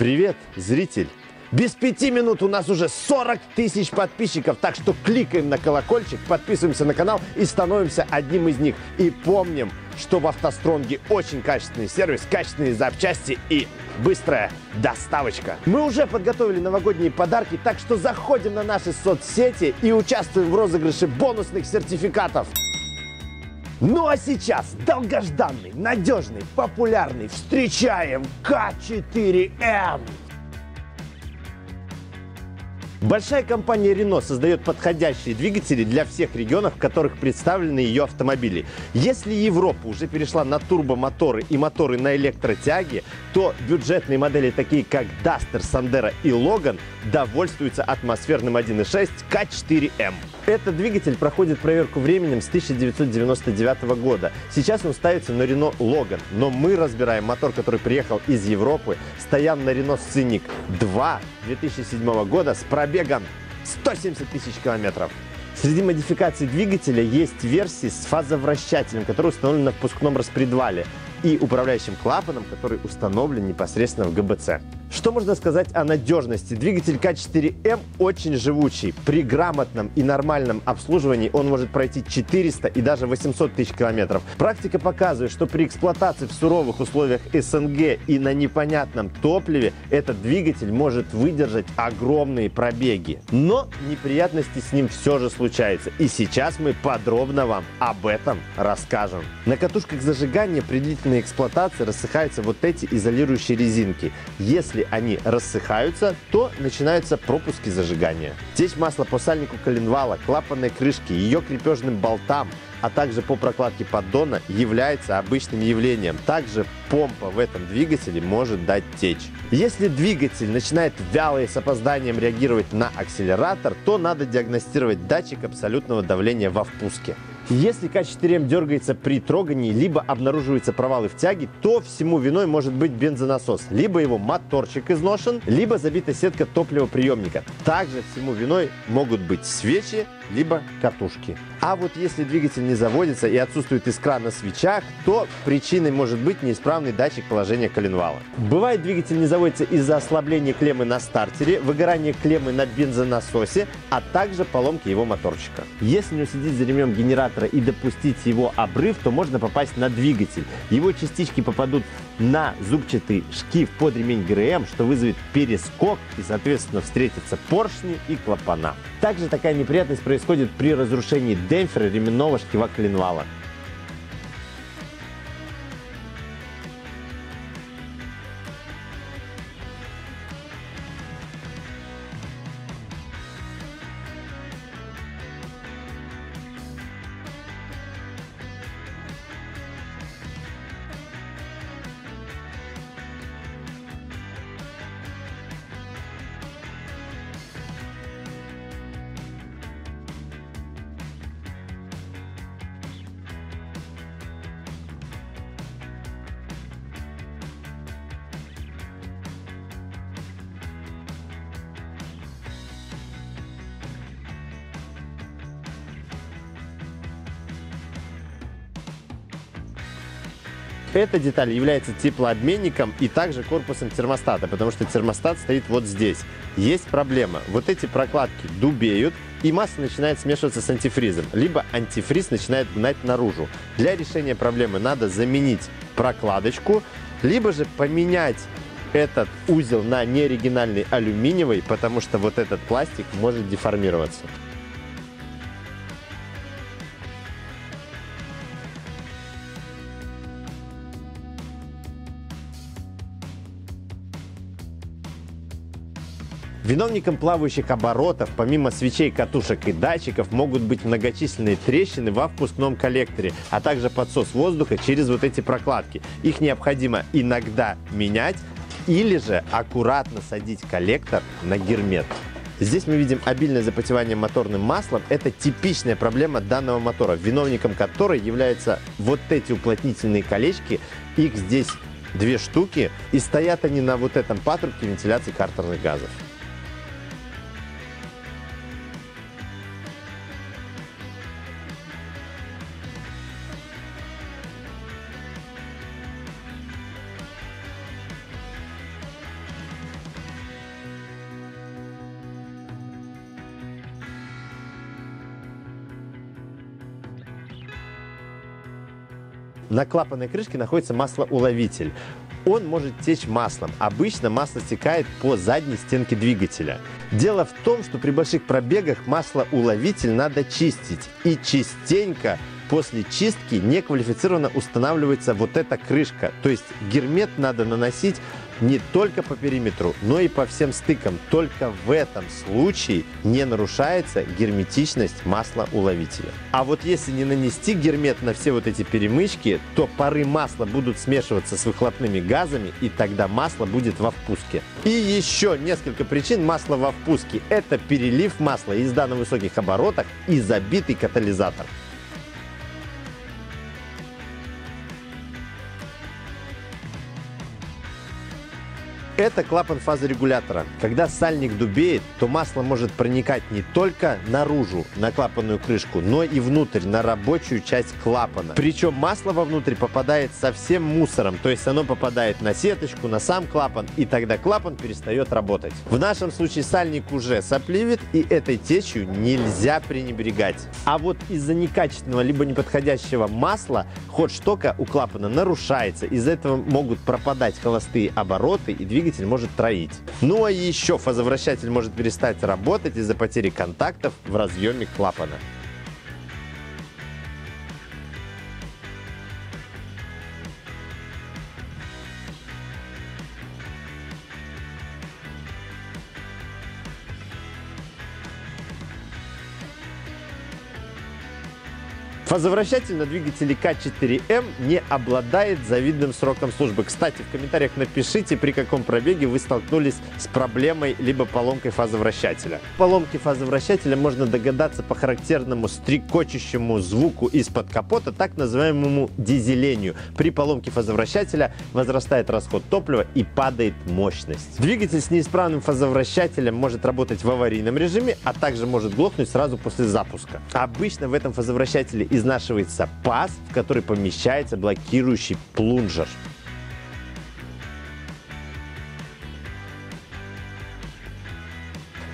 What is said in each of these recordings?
Привет, зритель! Без 5 минут у нас уже 40 тысяч подписчиков, так что кликаем на колокольчик, подписываемся на канал и становимся одним из них. И помним, что в «АвтоСтронге» очень качественный сервис, качественные запчасти и быстрая доставочка. Мы уже подготовили новогодние подарки, так что заходим на наши соцсети и участвуем в розыгрыше бонусных сертификатов. Ну а сейчас долгожданный, надежный, популярный встречаем К4М. Большая компания Renault создает подходящие двигатели для всех регионов, в которых представлены ее автомобили. Если Европа уже перешла на турбомоторы и моторы на электротяге, то бюджетные модели, такие как Duster, Sandero и Logan, довольствуются атмосферным 1.6 К4М. Этот двигатель проходит проверку временем с 1999 года. Сейчас он ставится на Renault Logan, но мы разбираем мотор, который приехал из Европы, стоял на Renault Scenic 2 2007 года с пробегом 170 тысяч километров. Среди модификаций двигателя есть версии с фазовращателем, который установлен на впускном распредвале, и управляющим клапаном, который установлен непосредственно в ГБЦ. Что можно сказать о надежности? Двигатель К4М очень живучий. При грамотном и нормальном обслуживании он может пройти 400 и даже 800 тысяч километров. Практика показывает, что при эксплуатации в суровых условиях СНГ и на непонятном топливе этот двигатель может выдержать огромные пробеги. Но неприятности с ним все же случаются. И сейчас мы подробно вам об этом расскажем. На катушках зажигания при длительной эксплуатации рассыхаются вот эти изолирующие резинки. Если они рассыхаются, то начинаются пропуски зажигания. Течь масла по сальнику коленвала, клапанной крышке, ее крепежным болтам, а также по прокладке поддона является обычным явлением. Также помпа в этом двигателе может дать течь. Если двигатель начинает вяло и с опозданием реагировать на акселератор, то надо диагностировать датчик абсолютного давления во впуске. Если К4М дергается при трогании, либо обнаруживаются провалы в тяге, то всему виной может быть бензонасос. Либо его моторчик изношен, либо забита сетка топливоприемника. Также всему виной могут быть свечи, либо катушки. А вот если двигатель не заводится и отсутствует искра на свечах, то причиной может быть неисправный датчик положения коленвала. Бывает, двигатель не заводится из-за ослабления клеммы на стартере, выгорания клеммы на бензонасосе, а также поломки его моторчика. Если не уследить за ремнем генератора и допустить его обрыв, то можно попасть на двигатель. Его частички попадут на зубчатый шкив под ремень ГРМ, что вызовет перескок и, соответственно, встретятся поршни и клапана. Также такая неприятность происходит при разрушении демпфера ременного шкива коленвала. Эта деталь является теплообменником и также корпусом термостата, потому что термостат стоит вот здесь. Есть проблема. Вот эти прокладки дубеют, и масса начинает смешиваться с антифризом, либо антифриз начинает гнать наружу. Для решения проблемы надо заменить прокладочку, либо же поменять этот узел на неоригинальный алюминиевый, потому что вот этот пластик может деформироваться. Виновником плавающих оборотов, помимо свечей, катушек и датчиков, могут быть многочисленные трещины во впускном коллекторе, а также подсос воздуха через вот эти прокладки. Их необходимо иногда менять или же аккуратно садить коллектор на гермет. Здесь мы видим обильное запотевание моторным маслом. Это типичная проблема данного мотора, виновником которой являются вот эти уплотнительные колечки. Их здесь 2 штуки, и стоят они на вот этом патрубке вентиляции картерных газов. На клапанной крышке находится маслоуловитель. Он может течь маслом. Обычно масло стекает по задней стенке двигателя. Дело в том, что при больших пробегах маслоуловитель надо чистить. И частенько после чистки неквалифицированно устанавливается вот эта крышка. То есть гермет надо наносить не только по периметру, но и по всем стыкам. Только в этом случае не нарушается герметичность маслоуловителя. А вот если не нанести гермет на все вот эти перемычки, то пары масла будут смешиваться с выхлопными газами, и тогда масло будет во впуске. И еще несколько причин масла во впуске. Это перелив масла, езда на высоких оборотах и забитый катализатор. Это клапан фазорегулятора. Когда сальник дубеет, то масло может проникать не только наружу, на клапанную крышку, но и внутрь, на рабочую часть клапана. Причем масло вовнутрь попадает со всем мусором, то есть оно попадает на сеточку, на сам клапан, и тогда клапан перестает работать. В нашем случае сальник уже сопливит, и этой течью нельзя пренебрегать. А вот из-за некачественного либо неподходящего масла ход штока у клапана нарушается. Из-за этого могут пропадать холостые обороты, и двигатель может троить. Ну а еще фазовращатель может перестать работать из-за потери контактов в разъеме клапана. Фазовращатель на двигателе К4М не обладает завидным сроком службы. Кстати, в комментариях напишите, при каком пробеге вы столкнулись с проблемой либо поломкой фазовращателя. Поломки фазовращателя можно догадаться по характерному стрекочущему звуку из-под капота, так называемому дизелению. При поломке фазовращателя возрастает расход топлива и падает мощность. Двигатель с неисправным фазовращателем может работать в аварийном режиме, а также может глохнуть сразу после запуска. Обычно в этом фазовращателе изнашивается паз, в который помещается блокирующий плунжер.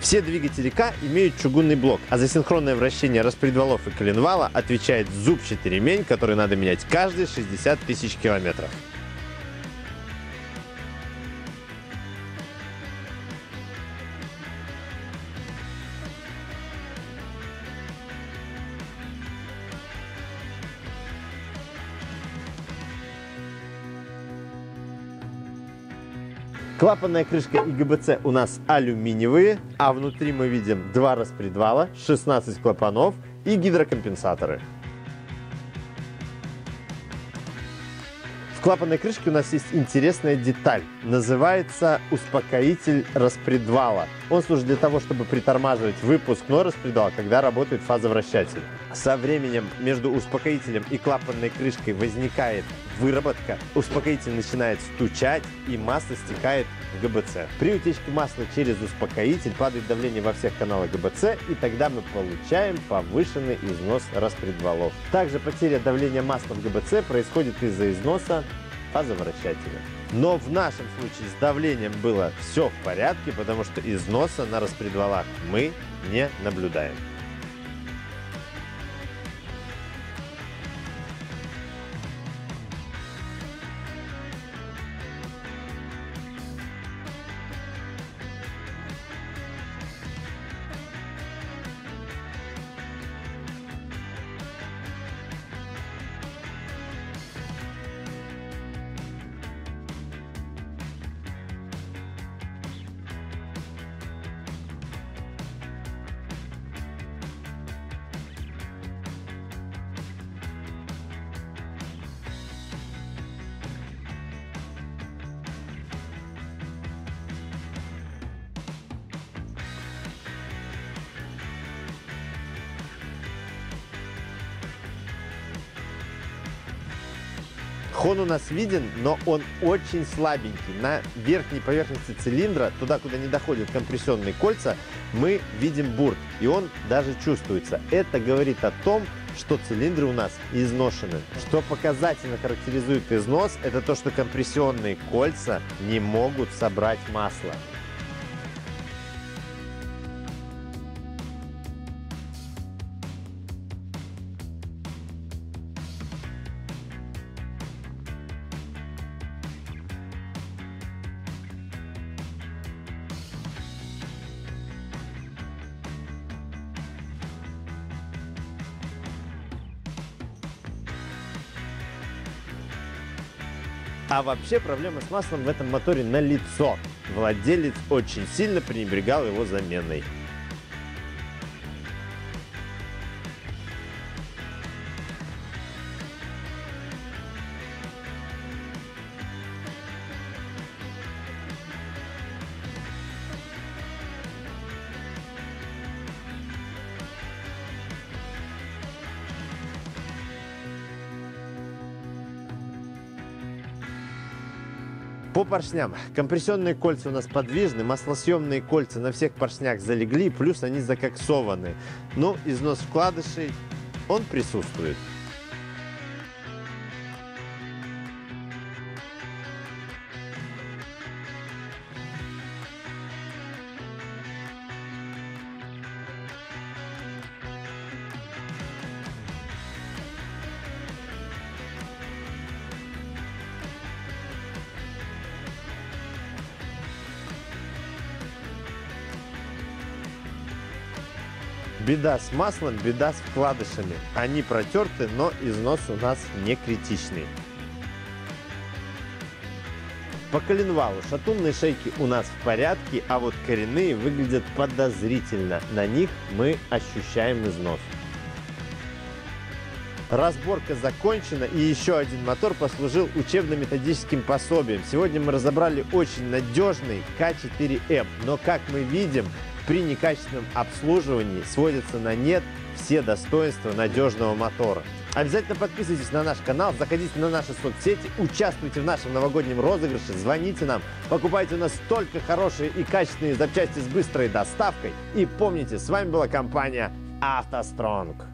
Все двигатели К имеют чугунный блок, а за синхронное вращение распредвалов и коленвала отвечает зубчатый ремень, который надо менять каждые 60 тысяч километров. Клапанная крышка и ГБЦ у нас алюминиевые, а внутри мы видим два распредвала, 16 клапанов и гидрокомпенсаторы. В клапанной крышке у нас есть интересная деталь. Называется успокоитель распредвала. Он служит для того, чтобы притормаживать выпускной распредвал, когда работает фазовращатель. Со временем между успокоителем и клапанной крышкой возникает выработка. Успокоитель начинает стучать, и масло стекает в ГБЦ. При утечке масла через успокоитель падает давление во всех каналах ГБЦ, и тогда мы получаем повышенный износ распредвалов. Также потеря давления масла в ГБЦ происходит из-за износа фазовращателя. Но в нашем случае с давлением было все в порядке, потому что износа на распредвалах мы не наблюдаем. Хон у нас виден, но он очень слабенький. На верхней поверхности цилиндра, туда, куда не доходят компрессионные кольца, мы видим бурт, и он даже чувствуется. Это говорит о том, что цилиндры у нас изношены. Что показательно характеризует износ, это то, что компрессионные кольца не могут собрать масло. А вообще проблема с маслом в этом моторе налицо. Владелец очень сильно пренебрегал его заменой. По поршням. Компрессионные кольца у нас подвижны, маслосъемные кольца на всех поршнях залегли, плюс они закоксованы. Но износ вкладышей, он присутствует. Беда с маслом, беда с вкладышами. Они протерты, но износ у нас не критичный. По коленвалу шатунные шейки у нас в порядке, а вот коренные выглядят подозрительно. На них мы ощущаем износ. Разборка закончена, и еще один мотор послужил учебно-методическим пособием. Сегодня мы разобрали очень надежный К4М, но, как мы видим, при некачественном обслуживании сводятся на нет все достоинства надежного мотора. Обязательно подписывайтесь на наш канал, заходите на наши соцсети, участвуйте в нашем новогоднем розыгрыше, звоните нам, покупайте у нас только хорошие и качественные запчасти с быстрой доставкой. И помните, с вами была компания «АвтоСтронг».